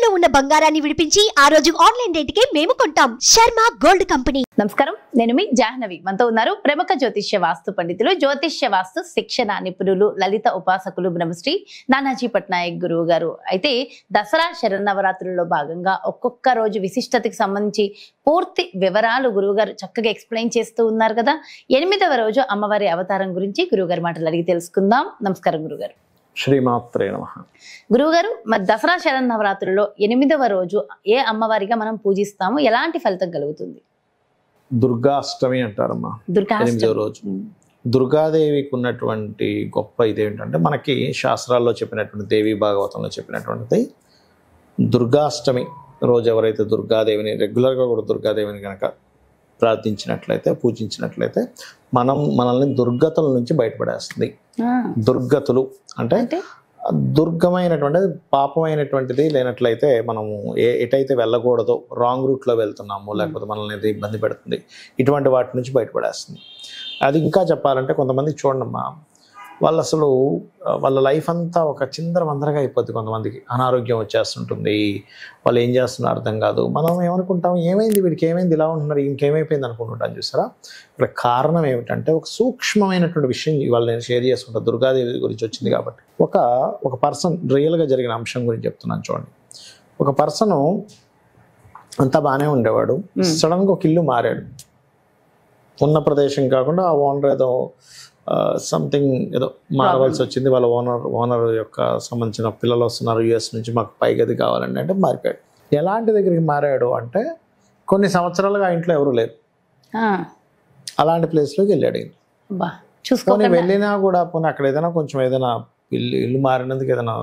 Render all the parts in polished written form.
తాకట్టులో ఉన్న బంగారాన్ని విడిపించి ఆ రోజు ఆన్లైన్ రేటుకే మేము కొంటాం. Sharma gold company. నమస్కారం, నేను మీ జాహ్నవి. మనతో ఉన్నారు ప్రముఖ జ్యోతిష్య వాస్తు పండితులు, జ్యోతిష్య వాస్తు శిక్షణ నిపుణులు, లలిత ఉపాసకులు బ్రహ్మశ్రీ నానాజీ పట్నాయక్ గురువు గారు. అయితే దసరా శరన్నవరాత్రుల్లో భాగంగా ఒక్కొక్క రోజు విశిష్టతకి సంబంధించి పూర్తి వివరాలు గురువు గారు చక్కగా ఎక్స్ప్లెయిన్ చేస్తూ ఉన్నారు కదా. 8వ రోజు అమ్మవారి అవతారం గురించి గురువుగారి మాటలు అడిగి తెలుసుకుందాం. నమస్కారం గురుగారు. శ్రీమాత్రే నమః. గురువుగారు, మరి దసరా శరన్నవరాత్రుల్లో 8వ రోజు ఏ అమ్మవారిగా మనం పూజిస్తాము, ఎలాంటి ఫలితం కలుగుతుంది? దుర్గాష్టమి అంటారమ్మా. 8వ రోజు దుర్గాదేవికి ఉన్నటువంటి గొప్ప ఇదేంటంటే, మనకి శాస్త్రాల్లో చెప్పినటువంటి దేవి భాగవతంలో చెప్పినటువంటిది దుర్గాష్టమి రోజు ఎవరైతే దుర్గాదేవిని రెగ్యులర్గా కూడా దుర్గాదేవిని కనుక ప్రార్థించినట్లయితే, పూజించినట్లయితే మనల్ని దుర్గతుల నుంచి బయటపడేస్తుంది. దుర్గతులు అంటే దుర్గమైనటువంటిది, పాపమైనటువంటిది లేనట్లయితే మనము ఎటైతే వెళ్ళకూడదో, రాంగ్ రూట్లో వెళ్తున్నాము, లేకపోతే మనల్ని ఇబ్బంది పెడుతుంది, ఇటువంటి వాటి నుంచి బయటపడేస్తుంది. అది ఇంకా చెప్పాలంటే, కొంతమంది చూడండమ్మా, వాళ్ళు అసలు వాళ్ళ లైఫ్ అంతా ఒక చిందరవందరగా అయిపోద్ది. కొంతమందికి అనారోగ్యం వచ్చేస్తుంటుంది, వాళ్ళు ఏం చేస్తున్నారో అర్థం కాదు. మనం ఏమనుకుంటాం, ఏమైంది వీడికి, ఏమైంది ఇలా ఉంటున్నారు, ఇంకేమైపోయింది అనుకుంటుంటాం. చూసారా, ఇక్కడ కారణం ఏమిటంటే ఒక సూక్ష్మమైనటువంటి విషయం ఇవాళ నేను షేర్ చేసుకుంటాను. దుర్గాదేవి గురించి వచ్చింది కాబట్టి ఒక పర్సన్ రియల్గా జరిగిన అంశం గురించి చెప్తున్నాను. చూడండి, ఒక పర్సను అంతా బాగానే ఉండేవాడు, సడన్గా ఒక ఇల్లు మారాడు. ఉన్న ప్రదేశం కాకుండా ఆ ఓనర్ ఏదో సంథింగ్ ఏదో మారవలసి వచ్చింది. వాళ్ళ ఓనర్ యొక్క సంబంధించిన పిల్లలు వస్తున్నారు యుఎస్ నుంచి, మాకు పై గది కావాలండి అంటే మారిపోయాడు. ఎలాంటి దగ్గరికి మారాడు అంటే, కొన్ని సంవత్సరాలుగా ఇంట్లో ఎవరు లేరు, అలాంటి ప్లేస్లోకి వెళ్ళాడు. పోనీ వెళ్ళినా కూడా పోనీ అక్కడ ఏదైనా కొంచెం ఏదైనా ఇల్లు మారినందుకు ఏదైనా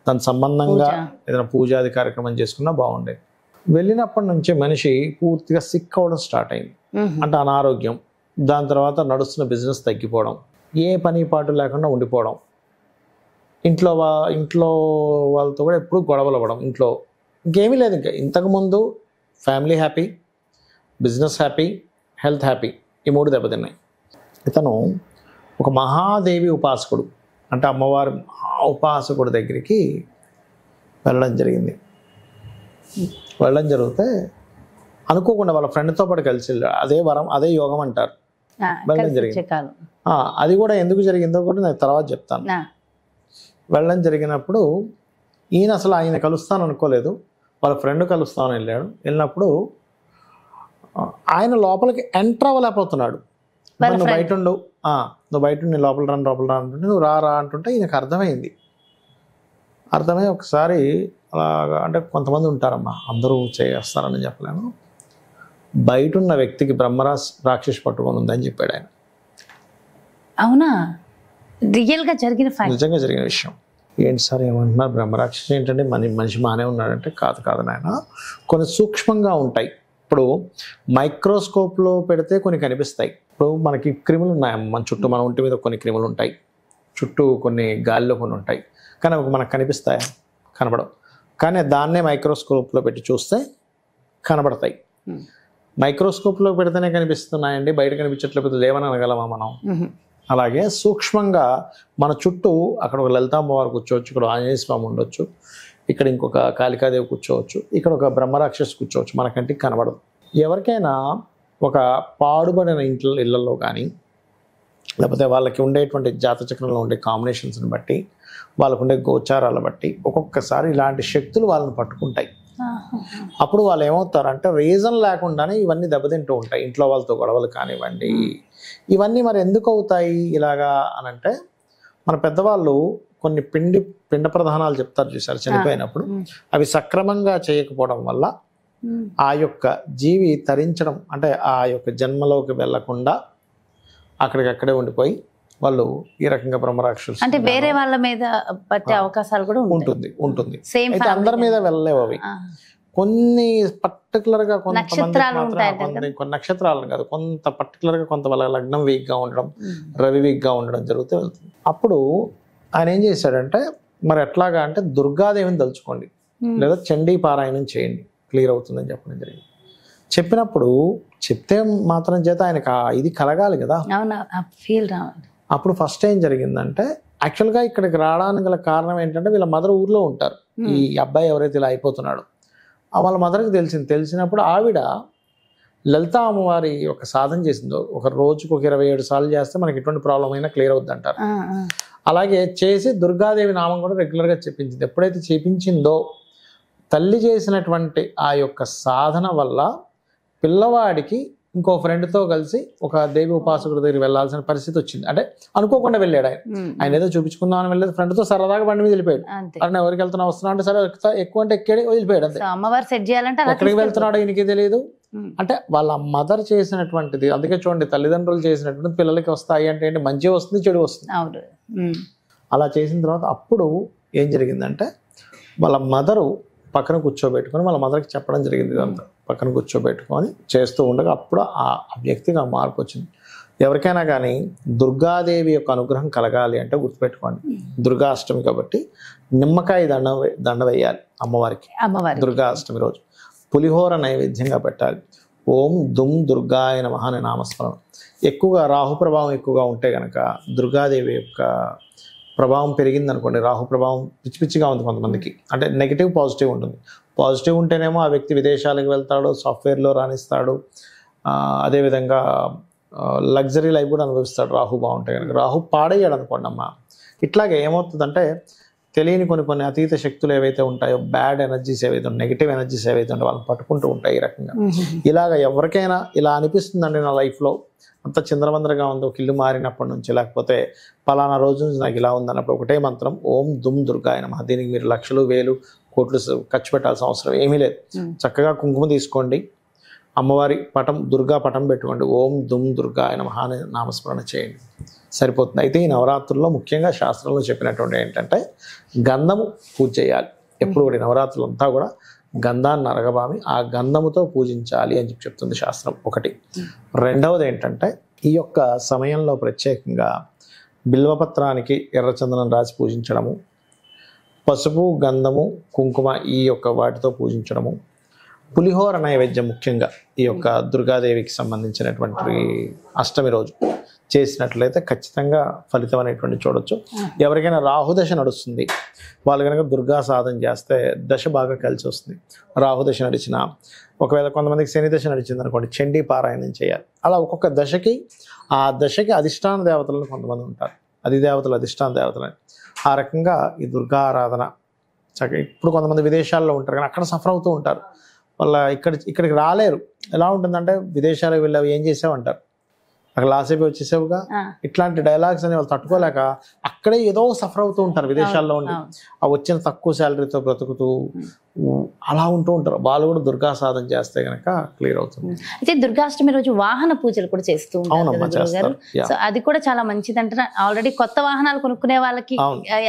దాని సంబంధంగా ఏదైనా పూజాది కార్యక్రమం చేసుకున్నా బాగుండేది. వెళ్ళినప్పటి నుంచి మనిషి పూర్తిగా సిక్ అవ్వడం స్టార్ట్ అయింది. అంటే అనారోగ్యం, దాని తర్వాత నడుస్తున్న బిజినెస్ తగ్గిపోవడం, ఏ పని పాటు లేకుండా ఉండిపోవడం, ఇంట్లో వాళ్ళతో కూడా ఎప్పుడు గొడవలు అవ్వడం, ఇంట్లో ఇంకేమీ లేదు. ఇంకా ఇంతకుముందు family happy, business happy, health happy, ఈ 3 దెబ్బతిన్నాయి. ఇతను ఒక మహాదేవి ఉపాసకుడు, అంటే అమ్మవారి ఉపాసకుడు దగ్గరికి వెళ్ళడం జరిగింది. వెళ్ళడం జరిగితే అనుకోకుండా వాళ్ళ ఫ్రెండ్తో పాటు కలిసి వెళ్ళాడు. అదే వరం, అదే యోగం అంటారు. వెళ్ళడం జరిగింది. అది కూడా ఎందుకు జరిగిందో కూడా నేను తర్వాత చెప్తాను. వెళ్ళడం జరిగినప్పుడు ఈయన ఆయన కలుస్తాను అనుకోలేదు, వాళ్ళ ఫ్రెండ్ కలుస్తాను వెళ్ళాడు. వెళ్ళినప్పుడు ఆయన లోపలికి ఎంటర్ అవ్వలేకపోతున్నాడు. నువ్వు బయట ఉండు, నువ్వు బయట నేను లోపల రా అంటుంటే, నువ్వు రా అంటుంటే ఈయనకు అర్థమై ఒకసారి అలాగా, అంటే కొంతమంది ఉంటారమ్మా, అందరూ చేస్తారని చెప్పలేను, బయట ఉన్న వ్యక్తికి రాక్షసి పట్టుకొని ఉందని చెప్పాడు ఆయన. అవునా? రియల్గా జరిగిన ఫ్యాక్ట్, నిజంగా జరిగిన విషయం. ఏంటి సార్ ఏమంటున్నారు, బ్రహ్మరాక్షసి ఏంటంటే మనిషి బాగానే ఉన్నాడంటే, కాదు నాయన, కొన్ని సూక్ష్మంగా ఉంటాయి. ఇప్పుడు మైక్రోస్కోప్లో పెడితే కొన్ని కనిపిస్తాయి. ఇప్పుడు మనకి క్రిములు ఉన్నాయమ్మ మన చుట్టూ, మన ఒంటి మీద కొన్ని క్రిములు ఉంటాయి, చుట్టూ కొన్ని గాలిలో కొన్ని ఉంటాయి, కానీ మనకు కనిపిస్తాయా? కనబడవు. కానీ దాన్నే మైక్రోస్కోప్లో పెట్టి చూస్తే కనబడతాయి. మైక్రోస్కోప్లో పెడితేనే కనిపిస్తున్నాయండి, బయట కనిపించట్లేకపోతే లేవని అనగలమా మనం? అలాగే సూక్ష్మంగా మన చుట్టూ అక్కడ ఒక లలితామ్మవారు కూర్చోవచ్చు, ఇక్కడ ఆంజనేయ స్వామి ఉండొచ్చు, ఇక్కడ ఇంకొక కాళికాదేవి కూర్చోవచ్చు, ఇక్కడ ఒక బ్రహ్మరాక్షసి కూర్చోవచ్చు, మన కంటికి కనబడదు. ఎవరికైనా ఒక పాడుబడిన ఇళ్లలో కానీ, లేకపోతే వాళ్ళకి ఉండేటువంటి జాతచక్రంలో ఉండే కాంబినేషన్స్ని బట్టి, వాళ్ళకు ఉండే గోచారాల బట్టి ఒక్కొక్కసారి ఇలాంటి శక్తులు వాళ్ళని పట్టుకుంటాయి. అప్పుడు వాళ్ళు ఏమవుతారంటే, రీజన్ లేకుండానే ఇవన్నీ దెబ్బతింటూ ఉంటాయి. ఇంట్లో వాళ్ళతో గొడవలు కానివ్వండి, ఇవన్నీ మరి ఎందుకు అవుతాయి ఇలాగా అనంటే, మన పెద్దవాళ్ళు కొన్ని పిండ ప్రధానాలు చెప్తారు చూసారు చనిపోయినప్పుడు, అవి సక్రమంగా చేయకపోవడం వల్ల ఆ యొక్క జీవి తరించడం, అంటే ఆ యొక్క జన్మలోకి వెళ్లకుండా అక్కడికక్కడే ఉండిపోయి వాళ్ళు ఈ రకంగా బ్రహ్మరాక్షసు, అంటే వేరే వాళ్ళ మీద పట్టే అవకాశాలు కూడా ఉంటుంది. అయితే అందరి మీద వెళ్ళలేవు అవి. కొన్ని పర్టికులర్గా కొన్ని నక్షత్రాలను కాదు, కొంత పర్టికులర్గా కొంత వాళ్ళ లగ్నం వీక్గా ఉండడం, రవి వీక్గా ఉండడం జరుగుతూ వెళ్తుంది. అప్పుడు ఆయన ఏం చేశాడంటే, మరి ఎట్లాగా అంటే దుర్గాదేవిని తలుచుకోండి, లేదా చండీ పారాయణం చేయండి, క్లియర్ అవుతుందని చెప్పడం జరిగింది. చెప్పినప్పుడు చెప్తే మాత్రం చేత ఆయనకు ఇది కలగాలి కదా, ఫీల్ రావాలి. అప్పుడు ఫస్ట్ ఏం జరిగిందంటే, యాక్చువల్గా ఇక్కడికి రావడానికి గల కారణం ఏంటంటే వీళ్ళ మదర్ ఊర్లో ఉంటారు. ఈ అబ్బాయి ఎవరైతే ఇలా అయిపోతున్నాడో వాళ్ళ మదర్కి తెలిసినప్పుడు ఆవిడ లలితా అమ్మవారి ఒక సాధన చేసిందో, ఒక రోజుకు ఒక 27 సార్లు చేస్తే మనకి ఎటువంటి ప్రాబ్లం అయినా క్లియర్ అవుద్ది అంటారు. అలాగే చేసి దుర్గాదేవి నామం కూడా రెగ్యులర్గా చెప్పించింది. ఎప్పుడైతే చేపించిందో తల్లి చేసినటువంటి ఆ యొక్క సాధన వల్ల పిల్లవాడికి ఇంకో ఫ్రెండ్తో కలిసి ఒక దేవి ఉపాసకుడి దగ్గర వెళ్ళాల్సిన పరిస్థితి వచ్చింది. అంటే అనుకోకుండా వెళ్ళాడు ఆయన ఏదో చూపించుకుందామని వెళ్ళేది, ఫ్రెండ్తో సరదాగా బండి మీద వెళ్ళిపోయాడు. అరే ఎవరికి వెళ్తున్నా వస్తున్నా అంటే సరే ఎక్కువ అంటే ఎక్కాడు వదిలిపోయాడు. అంతే. అమ్మవారు సెట్ చేయాలంటే ఎక్కడికి వెళ్తున్నాడో ఈయనకి తెలియదు. అంటే వాళ్ళ మదర్ చేసినటువంటిది. అందుకే చూడండి, తల్లిదండ్రులు చేసినటువంటి పిల్లలకి వస్తాయి అంటే ఏంటి, మంచి వస్తుంది చెడు వస్తుంది. అలా చేసిన తర్వాత అప్పుడు ఏం జరిగిందంటే వాళ్ళ మదరు పక్కన కూర్చోబెట్టుకొని వాళ్ళ మదర్కి చెప్పడం జరిగింది. ఇదంతా పక్కన కూర్చోబెట్టుకొని చేస్తూ ఉండగా అప్పుడు ఆ వ్యక్తికి ఆ మార్పు వచ్చింది. ఎవరికైనా కానీ దుర్గాదేవి యొక్క అనుగ్రహం కలగాలి అంటే గుర్తుపెట్టుకోండి, దుర్గాష్టమి కాబట్టి నిమ్మకాయ దండ వేయాలి అమ్మవారికి. దుర్గాష్టమి రోజు పులిహోర నైవేద్యంగా పెట్టాలి. ఓం దుమ్ దుర్గాయ నమః అనే నామస్మరణ. ఎక్కువగా రాహు ప్రభావం ఎక్కువగా ఉంటే కనుక దుర్గాదేవి యొక్క ప్రభావం పెరిగింది అనుకోండి, రాహు ప్రభావం పిచ్చిగా ఉంది కొంతమందికి. అంటే నెగిటివ్ పాజిటివ్ ఉంటుంది. పాజిటివ్ ఉంటేనేమో ఆ వ్యక్తి విదేశాలకు వెళ్తాడు, సాఫ్ట్వేర్లో రాణిస్తాడు, అదేవిధంగా లగ్జరీ లైఫ్ కూడా అనుభవిస్తాడు రాహు బాగుంటే కనుక. రాహు పాడయ్యాడు అనుకోండి అమ్మ. ఇట్లాగే ఏమవుతుందంటే తెలియని కొన్ని అతీత శక్తులు ఏవైతే ఉంటాయో, బ్యాడ్ ఎనర్జీస్ ఏవైతే ఉంటాయి, నెగిటివ్ ఎనర్జీస్ ఏవైతే ఉంటాయో వాళ్ళని పట్టుకుంటూ ఉంటాయి ఈ రకంగా. ఇలాగ ఎవరికైనా ఇలా అనిపిస్తుందండి, నా లైఫ్లో అంత చిందరవందరగా ఉంది, ఒక ఇల్లు మారినప్పటి నుంచి, లేకపోతే పలానా రోజు నుంచి నాకు ఇలా ఉందన్నప్పుడు ఒకటే మంత్రం ఓం దుమ్ దుర్గాయ నమః. దీనికి మీరు లక్షలు వేలు కోట్లు ఖర్చు పెట్టాల్సిన అవసరం ఏమీ లేదు. చక్కగా కుంకుమ తీసుకోండి, అమ్మవారి పటం దుర్గా పటం పెట్టుకోండి, ఓం దుమ్ దుర్గాయ నమః అని నామస్మరణ చేయండి, సరిపోతుంది. అయితే ఈ నవరాత్రుల్లో ముఖ్యంగా శాస్త్రంలో చెప్పినటువంటి ఏంటంటే గంధము పూజ చేయాలి. ఎప్పుడు కూడా నవరాత్రులు అంతా కూడా గంధాన్ని అరగబామి ఆ గంధముతో పూజించాలి అని చెప్తుంది శాస్త్రం. ఒకటి. రెండవది ఏంటంటే ఈ యొక్క సమయంలో ప్రత్యేకంగా బిల్వపత్రానికి ఎర్రచందనం రాసి పూజించడము, పసుపు గంధము కుంకుమ ఈ యొక్క వాటితో పూజించడము, పులిహోర నైవేద్యం ముఖ్యంగా ఈ యొక్క దుర్గాదేవికి సంబంధించినటువంటి అష్టమి రోజు చేసినట్లయితే ఖచ్చితంగా ఫలితం అనేటువంటి చూడొచ్చు. ఎవరికైనా రాహుదశ నడుస్తుంది వాళ్ళు కనుక దుర్గా సాధన చేస్తే దశ బాగా కలిసి వస్తుంది. రాహుదశ నడిచిన, ఒకవేళ కొంతమందికి శని దశ నడిచింది అనుకోండి, చండీ పారాయణం చేయాలి. అలా ఒక్కొక్క దశకి ఆ దశకి అధిష్టాన దేవతలను కొంతమంది ఉంటారు, అధిదేవతలు అధిష్టాన దేవతలని. ఆ రకంగా ఈ దుర్గా ఆరాధన చక్కగా. ఇప్పుడు కొంతమంది విదేశాల్లో ఉంటారు కానీ అక్కడ సఫర్ అవుతూ ఉంటారు, వాళ్ళ ఇక్కడికి రాలేరు. ఎలా ఉంటుందంటే విదేశాలకు వెళ్ళావు ఏం చేసావంటారు, అక్కడ లాస్ అయిపోయి వచ్చేసావుగా, ఇట్లాంటి డైలాగ్స్ అని వాళ్ళు తట్టుకోలేక అక్కడే ఏదో సఫర్ అవుతూ ఉంటారు విదేశాల్లో ఉండి. ఆ వచ్చిన తక్కువ శాలరీతో బ్రతుకుతూ అలా ఉంటూ ఉంటారు. వాళ్ళు కూడా దుర్గా సాధన చేస్తే కనుక క్లియర్ అవుతుంది. అయితే దుర్గాష్టమి రోజు వాహన పూజలు కూడా చేస్తూ ఉంటారు. సో అది కూడా చాలా మంచిది అంటారు. ఆల్రెడీ కొత్త వాహనాలు కొనుక్కునే వాళ్ళకి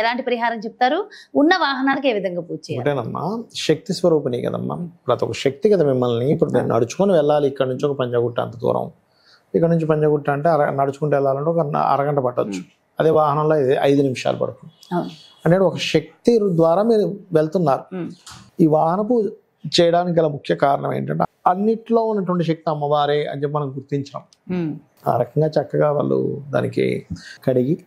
ఎలాంటి పరిహారం చెప్తారు, ఉన్న వాహనాలకు ఏ విధంగా పూజ చేయాలి? ఒకటేనమ్మా, శక్తి స్వరూపిణి కదమ్మా, ప్రతి ఒక్క శక్తి కదా మిమ్మల్ని. ఇప్పుడు నేను నడుచుకొని వెళ్ళాలి ఇక్కడ నుంచి ఒక పంజాగుట్ట అంత దూరం, ఇక్కడ నుంచి పంజాగుట్ట అంటే నడుచుకుంటూ వెళ్ళాలంటే ఒక అరగంట పట్టవచ్చు. అదే వాహనంలో 5 నిమిషాలు పడుతుంది. అంటే ఒక శక్తి ద్వారా మీరు వెళ్తున్నారు. ఈ వాహన పూజ చేయడానికి గల ముఖ్య కారణం ఏంటంటే అన్నిట్లో ఉన్నటువంటి శక్తి అమ్మవారే అని చెప్పి మనం గుర్తించాం. ఆ రకంగా చక్కగా వాళ్ళు దానికి కడిగి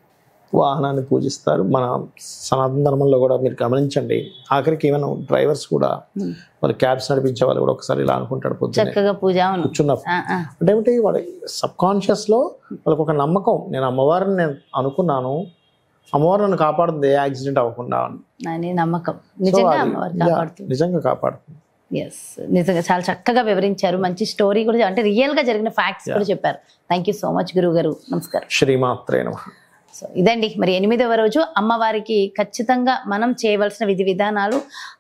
వాహనాన్ని పూజిస్తారు. మన సనాతన ధర్మంలో కూడా మీరు గమనించండి, ఆఖరికి ఏమైనా డ్రైవర్స్ కూడా వాళ్ళు క్యాబ్స్ నడిపించే వాళ్ళు కూడా ఒకసారి ఇలా అనుకుంటాడు పొద్దున్న కూర్చున్నప్పుడు. అంటే ఏమిటి, వాడు సబ్ కాన్షియస్ లో వాళ్ళకి ఒక నమ్మకం, నేను అమ్మవారిని నేను అనుకున్నాను, అమ్మవారు నన్ను కాపాడుతుంది ఏ యాక్సిడెంట్ అవ్వకుండా నమ్మకం నిజంగా కాపాడుతుంది. నిజంగా చాలా చక్కగా వివరించారు. మంచి స్టోరీ కూడా, అంటే రియల్ గా జరిగిన ఫ్యాక్ట్స్ కూడా చెప్పారు. థ్యాంక్ యూ సో మచ్ గురువు గారు. నమస్కారం. శ్రీమాత్రే నమః. సో ఇదండి మరి 8వ రోజు అమ్మవారికి ఖచ్చితంగా మనం చేయవలసిన విధి విధానాలు.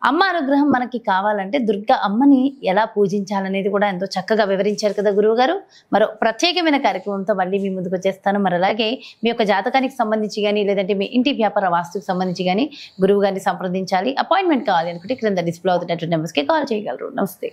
అమ్మ అనుగ్రహం మనకి కావాలంటే దుర్గా అమ్మని ఎలా పూజించాలనేది కూడా ఎంతో చక్కగా వివరించారు కదా గురువు గారు. మరో ప్రత్యేకమైన కార్యక్రమంతో మళ్ళీ మీ ముందుకు వచ్చేస్తాను. మరి అలాగే మీ యొక్క జాతకానికి సంబంధించి కానీ, లేదంటే మీ ఇంటి వ్యాపార వాస్తుకు సంబంధించి కానీ గురువు గారిని సంప్రదించాలి, అపాయింట్మెంట్ కావాలి అనుకుంటే క్రింద డిస్ప్లే అవుతున్నటువంటి నెంబర్స్కి కాల్ చేయగలరు. నమస్తే.